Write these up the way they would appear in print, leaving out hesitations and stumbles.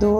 2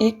1